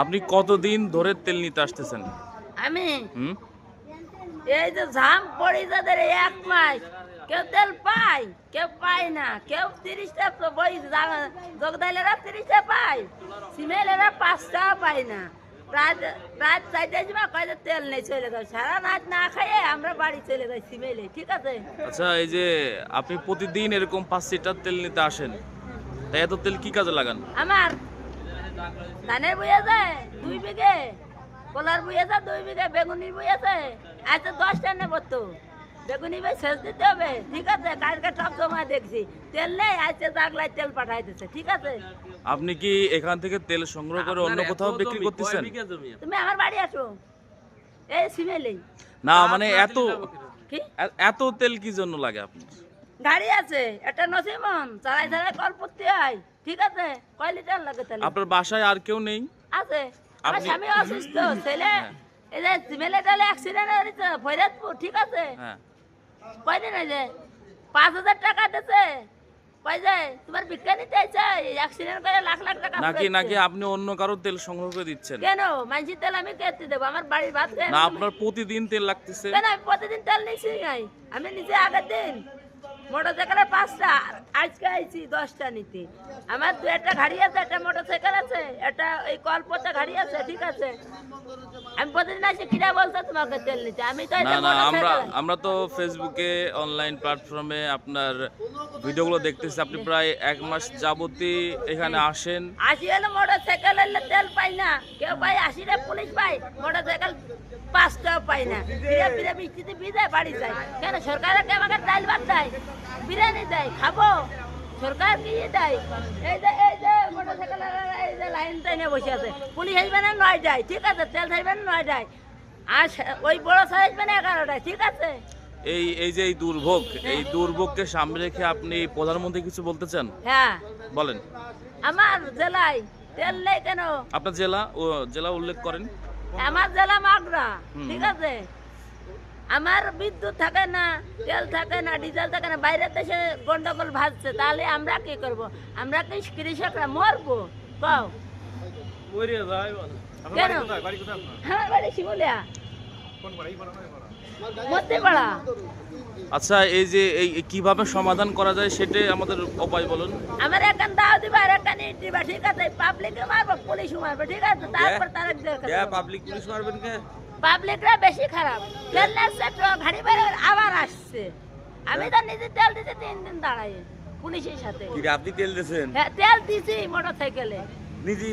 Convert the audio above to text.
আপনি কতদিন ধরে তেল নিতে আসতেছেন? আমি হুম। এই যে ঝাম পড়ি যাদের এই 1 মাস কেউ তেল পায় কেউ পায় না, কেউ 30টা বই জগদাইলেরা 30টা পায়, সিমেলেরা 5টা পায় না। রাত রাত 4টার সময় কয় যে তেল নেই, চলে যাও। সারা রাত না খাইয়ে আমরা বাড়ি চলে যাই সিমেলে, ঠিক আছে। আচ্ছা, এই যে আপনি প্রতিদিন এরকম 5 লিটার তেল নিতে আসেন, তাই এত তেল কি কাজে লাগান? আমার ধানের বই আছে 2 বিঘে, কলার বই আছে 2 বিঘে, বেগুনির বই আছে আচ্ছা 10টা নেব তো। বেগুনি ভাই শেষ দিতে হবে, ঠিক আছে। কালকে সব জমা দেখছি, তেল নেই, আজকে জাগলায় তেল পাঠাইতেছে, ঠিক আছে। আপনি কি এখান থেকে তেল সংগ্রহ করে অন্য কোথাও বিক্রি করতেছেন? তুমি আমার বাড়ি আসো, এই সিমেলেই। না মানে এত কি এত তেল কি জন্য লাগে আপনার? গাড়ি আছে একটা নসিমন, চালাই চালাই কল করতে হয়, ঠিক আছে। কয় লিটার লাগে তেল? আপনার বাসায় আর কেউ নেই? আছে, আমার আপনি- স্বামী অসুস্থ, ছেলে হ্যাঁ। এই যে সিমেলে টালে অ্যাক্সিডেন্ট হয়েছে ফরিদপুর, ঠিক আছে। হ্যাঁ। কয়দিন হয়েছে 5,000 টাকা দিতে, কয় যে তোমার বিজ্ঞানী চাইছে অ্যাক্সিডেন্ট করে লাখ লাখ টাকা নাকি ফেরত নাকি দিতে। আপনি অন্য কারো তেল সংগ্রহ করে দিচ্ছেন? কেন মানসির তেল আমি কেটে দেবো? আমার বাড়ির ভাত খেয়ে না, আপনার প্রতিদিন তেল লাগতেছে। কেন আমি প্রতিদিন তেল নিচ্ছি নাই? আমি নিজে আগের দিন মোটর সাইকেলের 5টা, আজকে আইছি 10টা নিতে। আমার 2টা গাড়ি আছে, একটা মোটর সাইকেল আছে, একটা এই কলপথে গাড়ি আছে, ঠিক আছে। আমি প্রতিদিন আসি, কিরা বলছো তোমাকে তেল নিতে? আমি তো না এটা না, মোটর আমরা সাইকেল আমরা তো ফেসবুকে অনলাইন প্ল্যাটফর্মে আপনার ভিডিওগুলো দেখতেছি। আপনি প্রায় 1 মাস যাবতই এখানে আসেন। আসি হলো মোটর সাইকেল হলে তেল পাই না, কেউ পাই 80টা পুলিশ পাই, মোটর সাইকেল 5টাও পাই না। ফিরে ফিরে বৃষ্টিতে ভিজে বাড়ি যায়। কেন সরকারে কি আমাকে ডাল ভাত দেয়, বিরিয়ানি দেয়, খাবো? সরকার কি দেয়? এই যে মোটর সাইকেল এই যে লাইন টাইনে বসে আছে, পুলিশ আসবে না 9টায়, ঠিক আছে। তেল থাকবে না 9টায়, আর ওই বড় সাইজ আসবে না 11টায়, ঠিক আছে। এই যে এই দুর্ভোগ, এই দুর্ভোগকে সামনে রেখে আপনি প্রধানমন্ত্রী কিছু বলতে চান? হ্যাঁ, বলেন। আমার জেলায় তেল নেই কেন? আপনার জেলা উল্লেখ করেন। আমার জেলা মাগরা, হুম। ঠিক আছে। আমার বিদ্যুৎ থাকে না, তেল থাকে না, ডিজেল থাকে না, বাইরের দেশে গন্ডগোল ভাজছে, তাহলে আমরা কি করব? আমরা কি কৃষকরা মরবো? কও কেন? আমার বাড়ি শিমুলিয়া, মধ্যপাড়া। আচ্ছা, এই যে এই কিভাবে সমাধান করা যায় সেটাই আমাদের উপায় বলুন। আমার এখান দাও দিবা আর এখান ইট দিবা, ঠিক আছে। পাবলিকে মারবো, পুলিশ মারবো, ঠিক আছে। তারপর তারা পাবলিক পুলিশ মারবেন কে? পাবলিকরা বেশি খারাপ। তেল লাগছে, গাড়ি বের আবার আসছে। আমি তো নিজে তেল দিতে 3 দিন দাঁড়াই পুলিশের সাথে। আপনি তেল দিয়েছেন? হ্যাঁ, তেল দিছি মোটর সাইকেলে। নিজে